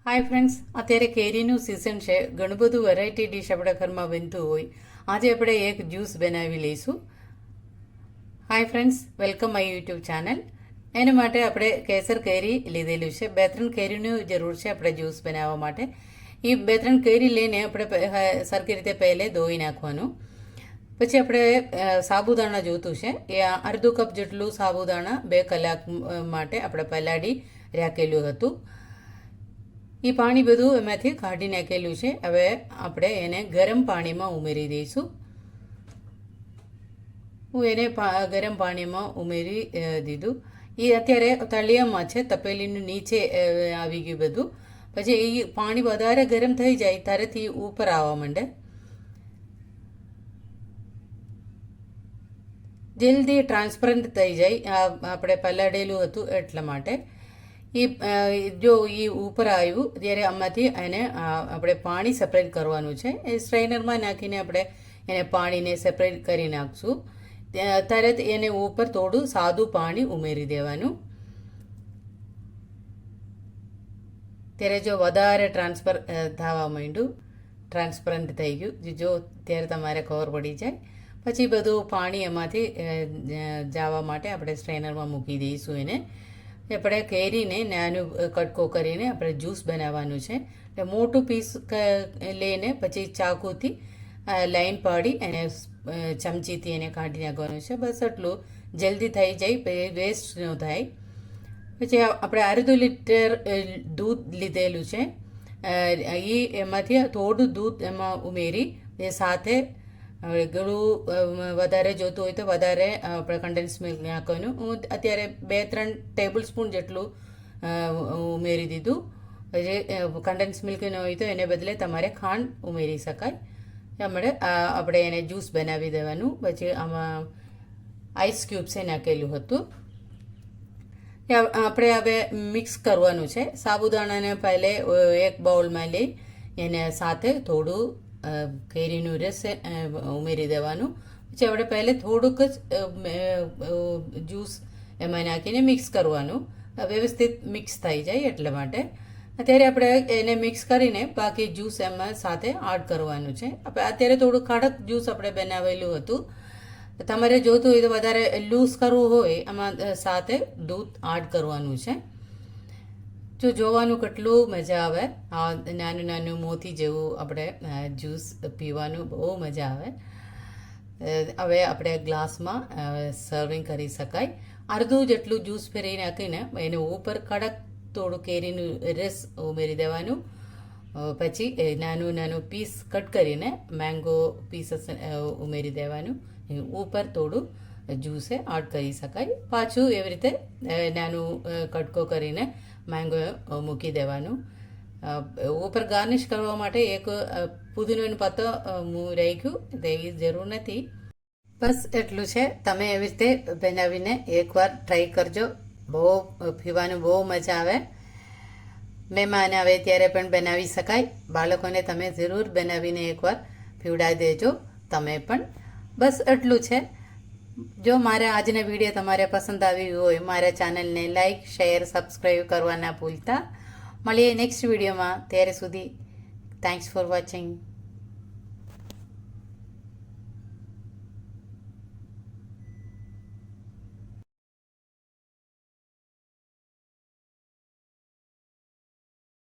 Hi friends, અત્યારે કેરીનું season છે. ઘણું બધું વેરાયટી ડીશ આપણા ઘરમાં બનતું હોય. આજે આપણે એક જ્યુસ બનાવી લઈશું. Hi friends, welcome my YouTube channel. એના માટે આપણે કેસર કેરી લીધેલું છે. 2-3 કેરીની જરૂર છે આપણે જ્યુસ બનાવવા માટે. એ 2-3 કેરી લઈને આપણે સરખી રીતે પહેલે ધોઈ નાખવાનું. પછી આપણે સાબુદાણા જોઈતું છે. એ અડધો કપ જેટલું સાબુદાણા 2 કલાક માટે આપણે પલાળી રાખેલું હતું. એ પાણી બધું એમાંથી કાઢી નાખેલું છે. હવે આપણે એને ગરમ પાણીમાં ઉમેરી દઈશું. હું એને ગરમ પાણીમાં ઉમેરી દીધું. એ અત્યારે તળિયામાં છે, તપેલીનું નીચે આવી ગયું બધું. પછી એ પાણી વધારે ગરમ થઈ જાય ત્યારેથી ઉપર આવવા માંડે. જલ્દી ટ્રાન્સપરન્ટ થઈ જાય. આપણે પલાળેલું હતું એટલા માટે. જો એ ઉપર આવ્યું ત્યારે આમાંથી એને આપણે પાણી સેપરેટ કરવાનું છે. એ સ્ટ્રેનરમાં નાખીને આપણે એને પાણીને સેપરેટ કરી નાખશું. ત્યારે એને ઉપર થોડું સાદું પાણી ઉમેરી દેવાનું. ત્યારે જો વધારે થવા માંડ્યું, ટ્રાન્સપરન્ટ થઈ ગયું જો, ત્યારે તમારે ખબર પડી જાય. પછી બધું પાણી એમાંથી જવા માટે આપણે સ્ટ્રેનરમાં મૂકી દઈશું. એને આપણે કેરીને નાનું કટકો કરીને આપણે જ્યુસ બનાવવાનું છે. એટલે મોટું પીસ લઈને પછી ચાકુથી લાઈન પાડી એને ચમચીથી એને કાઢી નાખવાનું છે. બસ એટલું જલ્દી થઈ જાય, વેસ્ટ ન થાય. પછી આપણે અડધો લીટર દૂધ લીધેલું છે. એમાંથી થોડું દૂધ એમાં ઉમેરી એ સાથે ઘણું વધારે જોતું હોય તો વધારે આપણે કન્ડેન્સ મિલ્ક નાખવાનું. હું અત્યારે 2-3 ટેબલ સ્પૂન જેટલું ઉમેરી દીધું. પછી કન્ડેન્સ મિલ્ક ન હોય તો એને બદલે તમારે ખાંડ ઉમેરી શકાય. આપણે એને જ્યુસ બનાવી દેવાનું. પછી આમાં આઈસ ક્યુબ્સે નાખેલું હતું. આપણે હવે મિક્સ કરવાનું છે. સાબુદાણાને પહેલે એક બાઉલમાં લઈ એને સાથે થોડું કેરીનું રસ ઉમેરી દેવાનું. પછી આપણે પહેલે થોડુંક જ જ્યુસ એમાં નાખીને મિક્સ કરવાનું. વ્યવસ્થિત મિક્સ થઈ જાય એટલા માટે. અત્યારે આપણે એને મિક્સ કરીને બાકી જ્યુસ એમાં સાથે એડ કરવાનું છે. આપણે અત્યારે થોડું કડક જ્યુસ આપણે બનાવેલું હતું. તમારે જોતું હોય તો વધારે લૂઝ કરવું હોય એમાં સાથે દૂધ એડ કરવાનું છે. જો જોવાનું કેટલું મજા આવે. નાનું નાનું મોતી જેવું આપણે જ્યુસ પીવાનું બહુ મજા આવે. હવે આપણે ગ્લાસમાં સર્વિંગ કરી શકાય. અડધું જેટલું જ્યુસ ફેરી નાખીને એને ઉપર કડક થોડું કેરીનું રસ ઉમેરી દેવાનું. પછી નાનું નાનું પીસ કટ કરીને મેંગો પીસીસ ઉમેરી દેવાનું. ઉપર થોડું જ્યુસે એડ કરી શકાય. પાછું એવી રીતે નાનું કટકો કરીને મેંગો મૂકી દેવાનું. ઉપર ગાર્નિશ કરવા માટે એક પુદીનાનો પત્તો રાખ્યું, તેની જરૂર નથી. બસ એટલું છે. તમે એવી રીતે બનાવીને એકવાર ટ્રાય કરજો. બહુ પીવાનું બહુ મજા આવે. મહેમાન આવે ત્યારે પણ બનાવી શકાય. બાળકોને તમે જરૂર બનાવીને એકવાર પીવડાવી દેજો તમે પણ. બસ એટલું છે. જો મારા આજના વિડીયો તમારે પસંદ આવ્યું હોય મારા ચેનલને લાઈક, શેર, સબસ્ક્રાઈબ કરવા ના ભૂલતા. મળીએ નેક્સ્ટ વિડીયોમાં. ત્યારે સુધી થેન્ક્સ ફોર વોચિંગ.